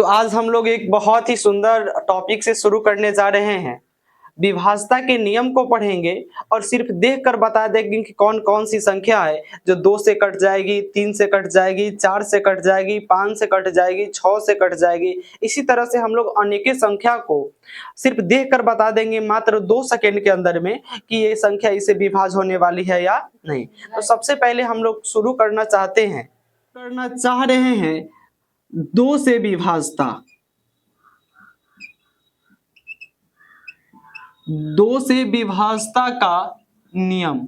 तो आज हम लोग एक बहुत ही सुंदर टॉपिक से शुरू करने जा रहे हैं। विभाज्यता के नियम को पढ़ेंगे और सिर्फ देखकर बता देंगे कि कौन कौन सी संख्या है जो 2 से कट जाएगी, 3 से कट जाएगी, 4 से कट जाएगी, 5 से कट जाएगी, 6 से कट जाएगी। इसी तरह से हम लोग अनेकों संख्या को सिर्फ देखकर बता देंगे मात्र 2 सेकंड के अंदर में कि ये संख्या इसे विभाज्य होने वाली है या नहीं। तो सबसे पहले हम लोग शुरू करना चाह रहे हैं 2 से विभाज्यता। 2 से विभाज्यता का नियम।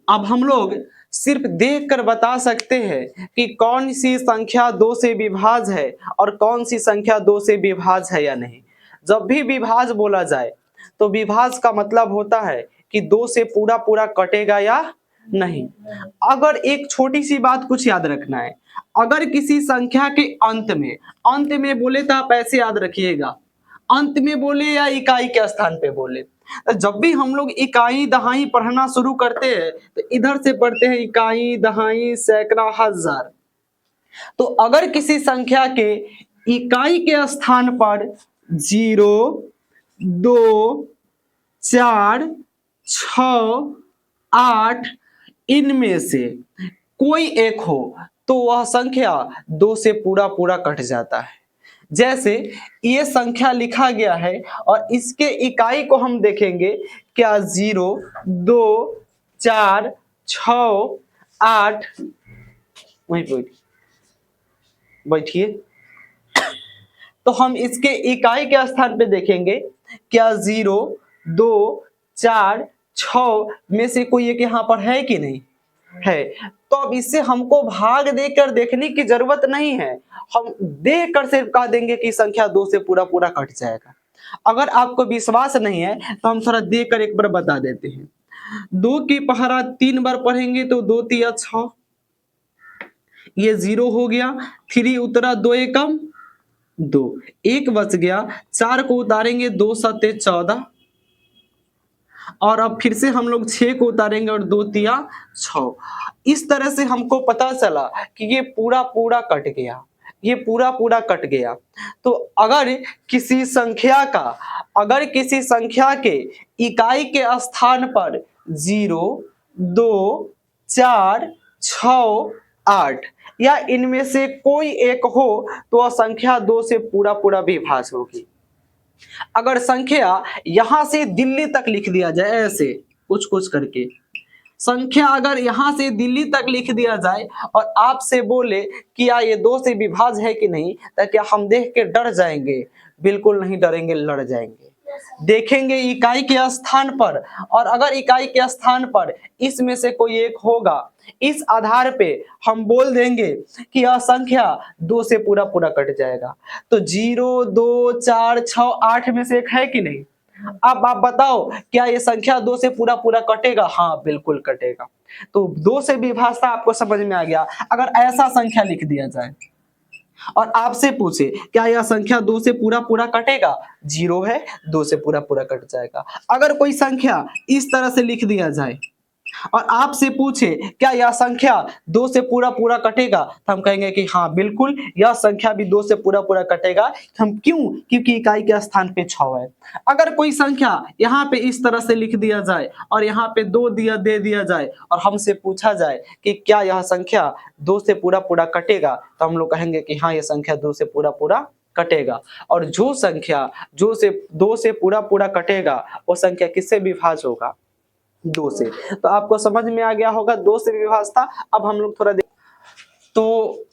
अब हम लोग सिर्फ देखकर बता सकते हैं कि कौन सी संख्या 2 से विभाज्य है और कौन सी संख्या 2 से विभाज्य है या नहीं। जब भी विभाज्य बोला जाए तो विभाज्य का मतलब होता है कि 2 से पूरा पूरा कटेगा या नहीं। अगर एक छोटी सी बात कुछ याद रखना है, अगर किसी संख्या के अंत में बोले तो आप ऐसे याद रखिएगा, अंत में बोले या इकाई के स्थान पे बोले। जब भी हम लोग इकाई दहाई पढ़ना शुरू करते हैं तो इधर से पढ़ते हैं इकाई दहाई सैकड़ा हजार। तो अगर किसी संख्या के इकाई के स्थान पर 0, 2, 4, 6, 8 इनमें से कोई एक हो तो वह संख्या 2 से पूरा पूरा कट जाता है। जैसे ये संख्या लिखा गया है और इसके इकाई को हम देखेंगे क्या 0, 2, 4, 6, 8। वहीं बैठिए। तो हम इसके इकाई के स्थान पे देखेंगे क्या 0, 2, 4, 6 में से कोई एक यहाँ पर है कि नहीं है। तो अब इससे हमको भाग देकर देखने की जरूरत नहीं है, हम देख कर सिर्फ कह देंगे कि संख्या 2 से पूरा पूरा कट जाएगा। अगर आपको विश्वास नहीं है तो हम थोड़ा देख कर एक बार बता देते हैं। 2 की पहरा 3 बार पढ़ेंगे तो 2 तिया 6, ये 0 हो गया। 3 उतरा 2 एकम 2, 1 बच गया। 4 को उतारेंगे 2 सत्ते 14 और अब फिर से हम लोग 6 को उतारेंगे और 2 तिया 6। इस तरह से हमको पता चला कि ये पूरा पूरा कट गया, ये पूरा पूरा कट गया। तो अगर किसी संख्या के इकाई के स्थान पर 0, 2, 4, 6, 8 या इनमें से कोई एक हो तो वह संख्या 2 से पूरा पूरा विभाज्य होगी। अगर संख्या यहां से दिल्ली तक लिख दिया जाए, ऐसे कुछ कुछ करके संख्या अगर यहां से दिल्ली तक लिख दिया जाए और आपसे बोले कि या ये 2 से विभाज्य है कि नहीं, तो क्या हम देख के डर जाएंगे? बिल्कुल नहीं डरेंगे, लड़ जाएंगे। देखेंगे इकाई के स्थान पर और अगर इकाई के स्थान पर इसमें से कोई एक होगा, इस आधार पे हम बोल देंगे कि यह संख्या 2 से पूरा पूरा कट जाएगा। तो 0, 2, 4, 6, 8 में से एक है कि नहीं। अब आप बताओ क्या ये संख्या 2 से पूरा पूरा कटेगा? हाँ बिल्कुल कटेगा। तो 2 से विभाज्यता आपको समझ में आ गया। अगर ऐसा संख्या लिख दिया जाए और आपसे पूछे क्या यह संख्या 2 से पूरा पूरा कटेगा? 0 है, 2 से पूरा पूरा कट जाएगा। अगर कोई संख्या इस तरह से लिख दिया जाए और आपसे पूछे क्या यह संख्या 2 से पूरा पूरा कटेगा, तो हम कहेंगे कि हाँ बिल्कुल यह संख्या भी 2 से पूरा पूरा कटेगा। हम क्यों? क्योंकि इकाई के स्थान पे 6 है। अगर कोई संख्या यहाँ पे इस तरह से लिख दिया जाए और यहाँ पे 2 दे दिया जाए और हमसे पूछा जाए कि क्या यह संख्या 2 से पूरा पूरा कटेगा, तो हम लोग कहेंगे कि हाँ यह संख्या 2 से पूरा पूरा कटेगा। और जो संख्या 2 से पूरा पूरा कटेगा वो संख्या किससे विभाज्य होगा? 2 से। तो आपको समझ में आ गया होगा 2 से विभाज्यता। अब हम लोग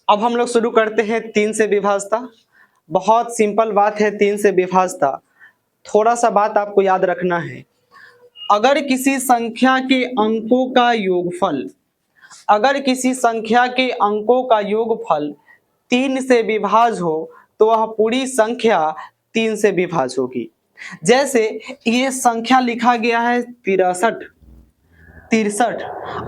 अब हम लोग शुरू करते हैं 3 से विभाज्यता। बहुत सिंपल बात है 3 से विभाज्यता। थोड़ा सा बात आपको याद रखना है, अगर किसी संख्या के अंकों का योगफल 3 से विभाज्य हो तो वह पूरी संख्या 3 से विभाज्य होगी। जैसे ये संख्या लिखा गया है 63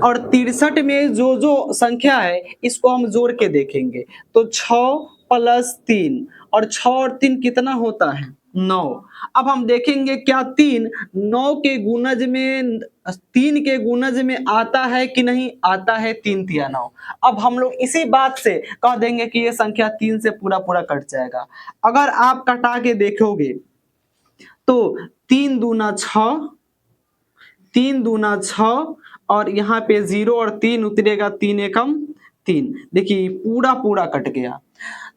और 63 में जो संख्या है इसको हम जोड़ के देखेंगे तो 6 + 3 और 6 और 3 कितना होता है? 9। अब हम देखेंगे क्या 3 9 के गुणज में 3 के गुणज में आता है कि नहीं आता है, 3 तिया 9। अब हम लोग इसी बात से कह देंगे कि ये संख्या 3 से पूरा पूरा कट जाएगा। अगर आप कटा के देखोगे तो 3 दूना 6, 3 दूना 6 और यहाँ पे 0 और 3 उतरेगा, 3 एकम 3। देखिए पूरा पूरा कट गया।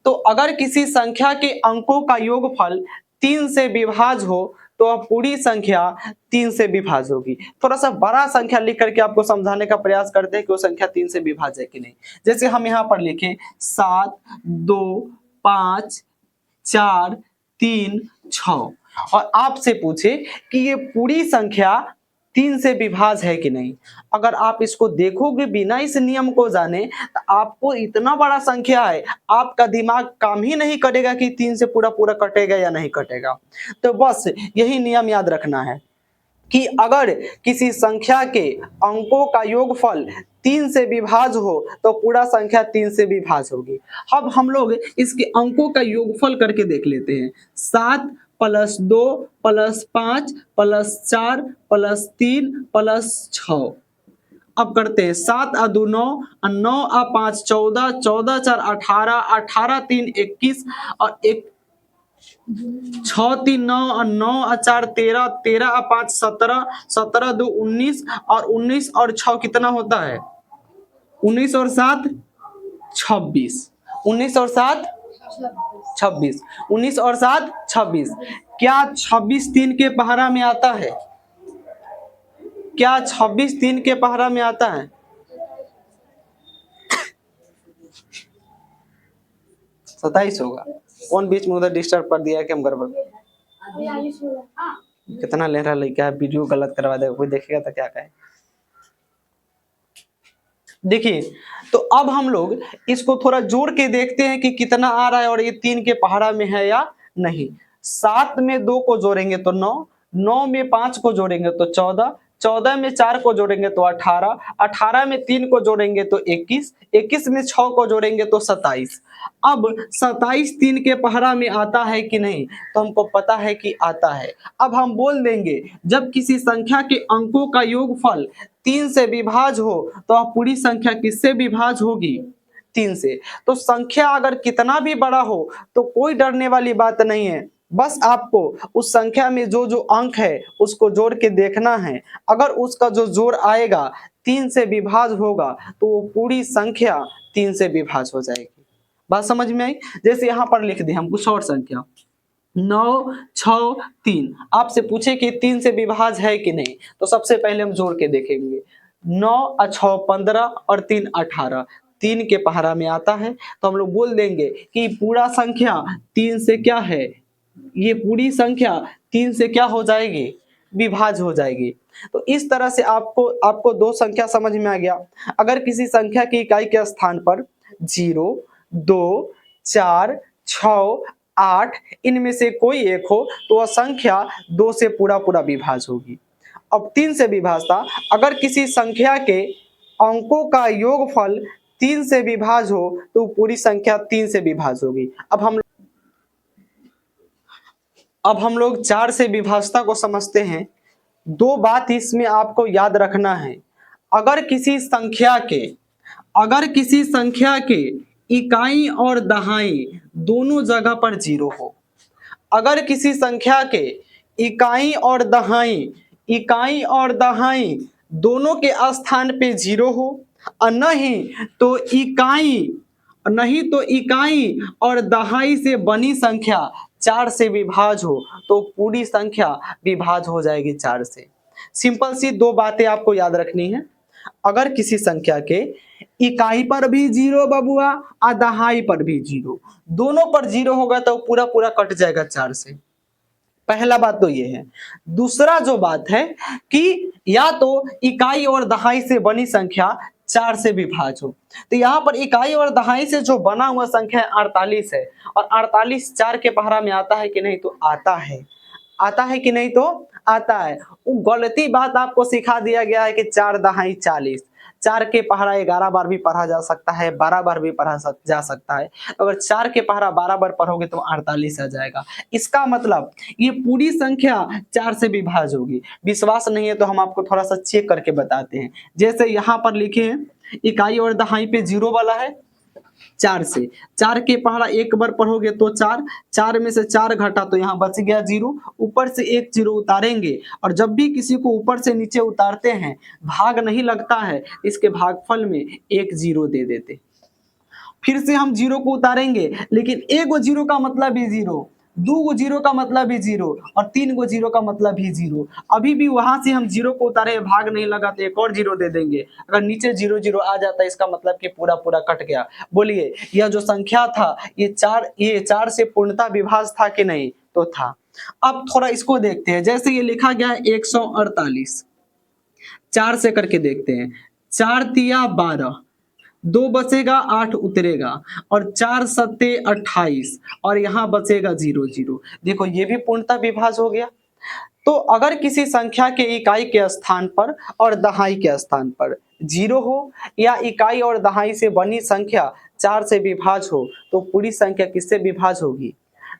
तो अगर किसी संख्या के अंकों का योगफल 3 से विभाज्य हो तो वह पूरी संख्या 3 से विभाज्य होगी। थोड़ा सा बड़ा संख्या लिख करके आपको समझाने का प्रयास करते हैं कि वो संख्या 3 से विभाज्य है कि नहीं। जैसे हम यहाँ पर लिखें 7, 2, 5, 4, 3, 6 और आपसे पूछे कि ये पूरी संख्या 3 से विभाज्य है कि नहीं। अगर आप इसको देखोगे बिना इस नियम को जाने तो आपको इतना बड़ा संख्या है, आपका दिमाग काम ही नहीं करेगा कि 3 से पूरा पूरा कटेगा या नहीं कटेगा। तो बस यही नियम याद रखना है कि अगर किसी संख्या के अंकों का योगफल 3 से विभाज्य हो तो पूरा संख्या 3 से विभाज्य होगी। अब हम लोग इसके अंकों का योगफल करके देख लेते हैं। 7 + 2 + 5 + 4 + 3 + 6। अब करते हैं 7 × 2 9 और 9 × 5 14, 14 × 4 18, 18 × 3 21 और 6 3 9 और 9 और 4 13, 13 और 5 17, 17 2 19 और 19 और 6 कितना होता है? 19 और 7 26। 19 और 7 26। 19 और 7 26। क्या 26 3 के पहाड़ा में आता है? क्या 26 3 के पहाड़ा में आता है? 27 होगा। कौन बीच में उधर डिस्टर्ब कर दिया है कि हम गड़बड़? कितना ले रहा लड़का है, वीडियो गलत करवा देगा, कोई देखेगा तो क्या कहे। देखिए तो अब हम लोग इसको थोड़ा जोड़ के देखते हैं कि कितना आ रहा है और ये 3 के पहाड़ा में है या नहीं। 7 में 2 को जोड़ेंगे तो 9, 9 में 5 को जोड़ेंगे तो 14, 14 में 4 को जोड़ेंगे तो 18, 18 में 3 को जोड़ेंगे तो 21, 21 में 6 को जोड़ेंगे तो 27। अब 27 3 के पहाड़ा में आता है कि नहीं, तो हमको पता है कि आता है। अब हम बोल देंगे जब किसी संख्या के अंकों का योगफल 3 से विभाज्य हो तो वह पूरी संख्या किससे विभाज्य होगी? 3 से। तो संख्या अगर कितना भी बड़ा हो तो कोई डरने वाली बात नहीं है, बस आपको उस संख्या में जो जो अंक है उसको जोड़ के देखना है। अगर उसका जो जोड़ आएगा 3 से विभाज्य होगा तो वो पूरी संख्या 3 से विभाज्य हो जाएगी। बात समझ में आई? जैसे यहाँ पर लिख दें हम कुछ और संख्या 9 6 3। आपसे पूछे कि 3 से विभाज्य है कि नहीं, तो सबसे पहले हम जोड़ के देखेंगे। 9 और 6 15 और 3 18, 3 के पहाड़ा में आता है तो हम लोग बोल देंगे कि पूरा संख्या 3 से क्या है, ये पूरी संख्या 3 से क्या हो जाएगी? विभाज्य हो जाएगी। तो इस तरह से आपको दो संख्या समझ में आ गया। अगर किसी संख्या की इकाई के स्थान पर 0 2 4 6 8 इनमें से कोई एक हो तो वह संख्या 2 से पूरा पूरा विभाज्य होगी। अब 3 से विभाज्यता, अगर किसी संख्या के अंकों का योगफल 3 से विभाज्य हो तो पूरी संख्या 3 से विभाज्य होगी। अब हम लोग 4 से विभाज्यता को समझते हैं। दो बात इसमें आपको याद रखना है। अगर किसी संख्या के इकाई और दहाई दोनों जगह पर 0 हो, अगर किसी संख्या के इकाई और दहाई दोनों के स्थान पे 0 हो और नहीं तो इकाई और दहाई से बनी संख्या 4 से विभाज्य हो तो पूरी संख्या विभाज्य हो जाएगी 4 से। सिंपल सी दो बातें आपको याद रखनी है। अगर किसी संख्या के इकाई पर भी 0 बबुआ और दहाई पर भी 0, दोनों पर 0 होगा तो पूरा पूरा कट जाएगा 4 से। पहला बात तो ये है। दूसरा जो बात है कि या तो इकाई और दहाई से बनी संख्या 4 से विभाज्य हो, तो यहाँ पर इकाई और दहाई से जो बना हुआ संख्या 48 है और 48 4 के पहाड़ा में आता है कि नहीं, तो आता है। आता है कि नहीं, तो आता है। वो गलती बात आपको सिखा दिया गया है कि 4 दहाई 40, 4 के पहाड़ा 11 बार भी पढ़ा जा सकता है, 12 बार भी जा सकता है। अगर 4 के पहाड़ा 12 बार पढ़ोगे तो 48 आ जाएगा। इसका मतलब ये पूरी संख्या 4 से विभाज्य होगी। विश्वास नहीं है तो हम आपको थोड़ा सा चेक करके बताते हैं। जैसे यहाँ पर लिखे हैं इकाई और दहाई पे 0 वाला है 4 से, 4 के पहाड़ा 1 बार पढ़ोगे तो 4, 4 में से 4 घटा तो यहाँ बच गया 0, ऊपर से 1 0 उतारेंगे और जब भी किसी को ऊपर से नीचे उतारते हैं भाग नहीं लगता है, इसके भागफल में 1 0 दे देते। फिर से हम 0 को उतारेंगे लेकिन 1 गो 0 का मतलब भी 0, 2 गो 0 का मतलब भी 0 और 3 गो 0 का मतलब भी 0। अभी भी वहां से हम 0 को उतारे भाग नहीं लगा तो एक और 0 दे देंगे। अगर नीचे 0 0 आ जाता है इसका मतलब कि पूरा पूरा कट गया। बोलिए यह जो संख्या था ये 4 से पूर्णता विभाज्य था कि नहीं? तो था। अब थोड़ा इसको देखते हैं। जैसे ये लिखा गया है 148, 4 से करके देखते हैं। 4 तिया 12, 2 बचेगा 8 उतरेगा और 4 सत्ते 28 और यहाँ बचेगा 0 0। देखो ये भी पूर्णता विभाज्य हो गया। तो अगर किसी संख्या के इकाई के स्थान पर और दहाई के स्थान पर 0 हो या इकाई और दहाई से बनी संख्या 4 से विभाज्य हो तो पूरी संख्या किससे विभाज्य होगी?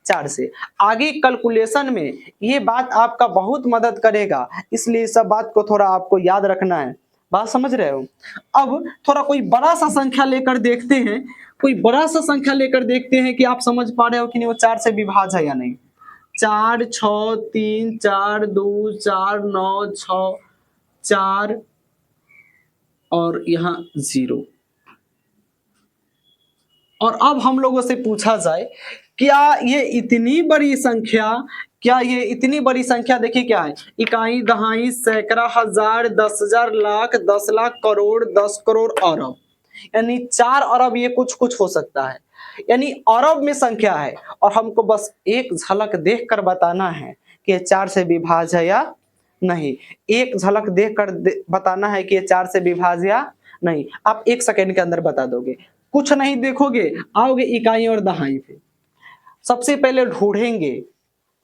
4 से। आगे कैलकुलेशन में ये बात आपका बहुत मदद करेगा, इसलिए सब बात को थोड़ा आपको याद रखना है। बात समझ रहे हो? अब थोड़ा कोई बड़ा सा संख्या लेकर देखते हैं, कोई बड़ा सा संख्या लेकर देखते हैं कि आप समझ पा रहे हो कि नहीं वो 4 से विभाज्य है या नहीं। 4 6 3 4 2 4 9 6 4 और यहाँ 0। और अब हम लोगों से पूछा जाए क्या ये इतनी बड़ी संख्या देखिए क्या है, इकाई दहाई सैकड़ा हजार 10,000 लाख 10 लाख करोड़ 10 करोड़ अरब, यानी 4 अरब ये कुछ कुछ हो सकता है, यानी अरब में संख्या है और हमको बस एक झलक देखकर बताना है कि ये 4 से विभाज्य है या नहीं। एक झलक देखकर बताना है कि ये 4 से विभाज्य या नहीं। आप 1 सेकेंड के अंदर बता दोगे, कुछ नहीं देखोगे, आओगे इकाई और दहाई पे। सबसे पहले ढूंढेंगे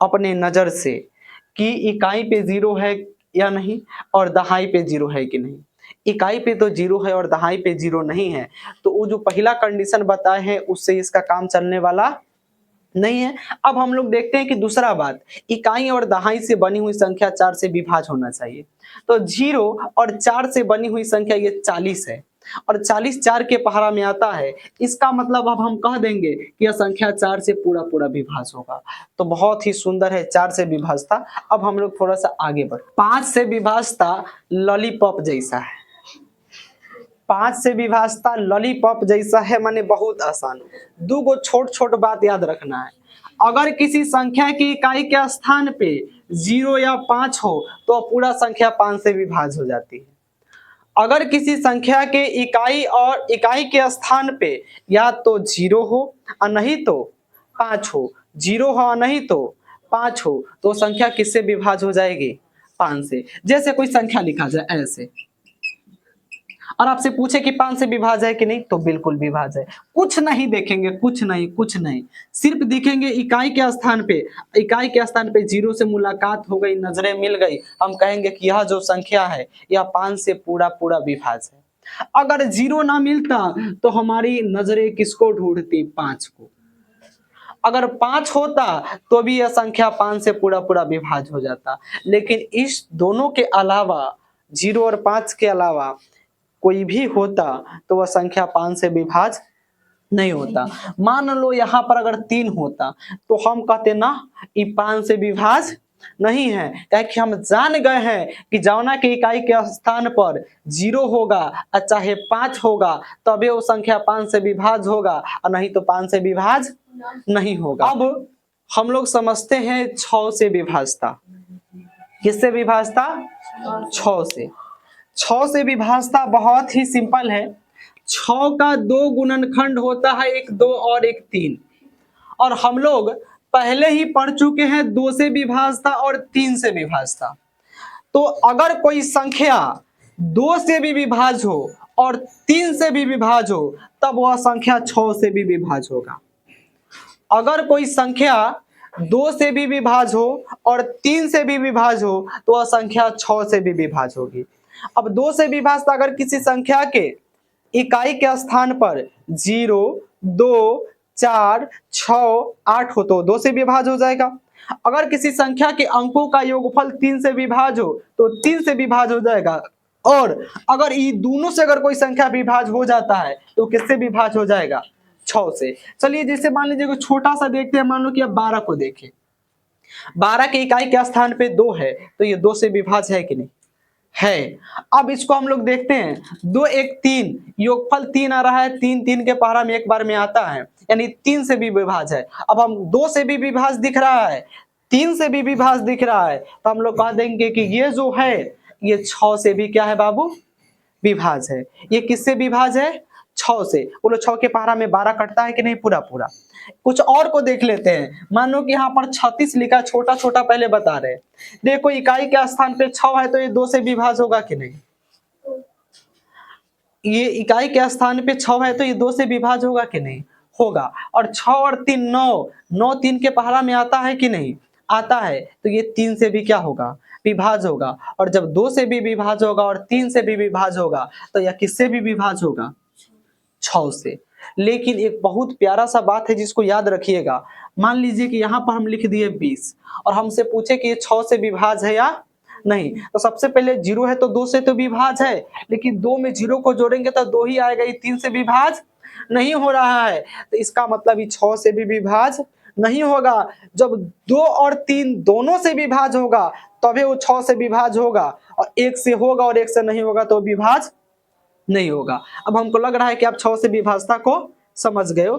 अपने नजर से कि इकाई पे 0 है या नहीं और दहाई पे 0 है कि नहीं। इकाई पे तो 0 है और दहाई पे 0 नहीं है, तो वो जो पहला कंडीशन बताए हैं उससे इसका काम चलने वाला नहीं है। अब हम लोग देखते हैं कि दूसरा बात, इकाई और दहाई से बनी हुई संख्या 4 से विभाज्य होना चाहिए। तो 0 और 4 से बनी हुई संख्या ये 40 है और 40 4 के पहाड़ा में आता है। इसका मतलब अब हम कह देंगे कि यह संख्या 4 से पूरा पूरा विभाज्य होगा। तो बहुत ही सुंदर है, 4 से विभाज्यता। अब हम लोग थोड़ा सा आगे बढ़, 5 से विभाज्यता लॉलीपॉप जैसा है। 5 से विभाज्यता लॉलीपॉप जैसा है माने बहुत आसान। 2 गो छोट छोट बात याद रखना है। अगर किसी संख्या की इकाई के स्थान पे 0 या 5 हो तो पूरा संख्या 5 से विभाज्य हो जाती है। अगर किसी संख्या के इकाई के स्थान पे या तो 0 हो और नहीं तो 5 हो, 0 हो और नहीं तो 5 हो, तो संख्या किससे विभाज्य हो जाएगी? 5 से। जैसे कोई संख्या लिखा जाए ऐसे और आपसे पूछे कि 5 से विभाज्य है कि नहीं, तो बिल्कुल विभाज्य है। कुछ नहीं देखेंगे, कुछ नहीं, सिर्फ देखेंगे इकाई के स्थान पे 0 से मुलाकात हो गई, नजरें मिल गई, हम कहेंगे कि यह जो संख्या है यह 5 से पूरा पूरा विभाज्य है। अगर 0 ना मिलता तो हमारी नजरें किसको ढूंढती? 5 को। अगर 5 होता तो भी यह संख्या 5 से पूरा पूरा विभाज्य हो जाता। लेकिन इस दोनों के अलावा, 0 और 5 के अलावा कोई भी होता तो वह संख्या 5 से विभाज्य नहीं होता। मान लो यहाँ पर अगर 3 होता तो हम कहते ना ये 5 से विभाज्य नहीं है, क्योंकि हम जान गए हैं कि जौना के इकाई के स्थान पर 0 होगा और चाहे 5 होगा तभी वो संख्या 5 से विभाज्य होगा और नहीं तो 5 से विभाज्य नहीं होगा। अब हम लोग समझते हैं 6 से विभाज्यता। किससे विभाज्यता? 6 से। 6 से विभाज्यता बहुत ही सिंपल है। 6 का 2 गुणनखंड होता है, एक 2 और एक 3, और हम लोग पहले ही पढ़ चुके हैं 2 से विभाज्यता और 3 से विभाज्यता। तो अगर कोई संख्या 2 से भी विभाज्य हो और 3 से भी विभाज्य हो तब वह संख्या 6 से भी विभाज्य होगा। अगर कोई संख्या 2 से भी विभाज्य हो और 3 से भी विभाज्य हो तो वह संख्या 6 से भी विभाज्य होगी। अब 2 से विभाजित अगर किसी संख्या के इकाई के स्थान पर 0, 2, 4, 6, 8 हो तो 2 से विभाज हो जाएगा। अगर किसी संख्या के अंकों का योगफल 3 से विभाज हो तो 3 से विभाज हो जाएगा। और अगर ये दोनों से अगर कोई संख्या विभाज हो जाता है तो किससे विभाज हो जाएगा? 6 से। चलिए जैसे मान लीजिए छोटा सा देखते हैं, मान लो कि अब 12 को देखें। 12 के इकाई के स्थान पे 2 है तो ये 2 से विभाज है कि नहीं? है। अब इसको हम लोग देखते हैं, 2 1 3, योगफल 3 आ रहा है, 3 3 के पहाड़ा में एक बार में आता है, यानी 3 से भी विभाज है। अब हम 2 से भी विभाज दिख रहा है, 3 से भी विभाज दिख रहा है, तो हम लोग कह देंगे कि ये जो है ये 6 से भी क्या है बाबू? विभाज है। ये किससे विभाज है? 6 से। बोलो 6 के पहाड़ा में 12 कटता है कि नहीं? पूरा पूरा। कुछ और को देख लेते हैं, मानो कि यहाँ पर 36 लिखा, छोटा छोटा पहले बता रहे हैं। देखो इकाई के स्थान पे 6 है तो ये 2 से विभाज होगा कि नहीं? ये इकाई के स्थान पे 6 है तो ये 2 से विभाज होगा कि नहीं? होगा। और 6 और 3 9, 9 3 के पहाड़ा में आता है कि नहीं? आता है, तो ये 3 से भी क्या होगा? विभाज होगा। और जब 2 से भी विभाज होगा और 3 से भी विभाज होगा तो यह किससे भी विभाज होगा? 6 से। लेकिन एक बहुत प्यारा सा बात है जिसको याद रखिएगा। मान लीजिए कि यहाँ पर हम लिख दिए 20 और हमसे पूछे कि ये 6 से विभाज है या नहीं, तो सबसे पहले 0 है तो 2 से तो विभाज है, लेकिन 2 में 0 को जोड़ेंगे तो 2 ही आएगा, ये 3 से विभाज नहीं हो रहा है। तो इसका मतलब ये 6 से भी विभाज नहीं होगा। जब 2 और 3 दोनों से विभाज होगा तभी वो 6 से विभाज होगा, और 1 से होगा और 1 से नहीं होगा तो विभाज नहीं होगा। अब हमको लग रहा है कि आप 6 से विभाजता को समझ गए हो।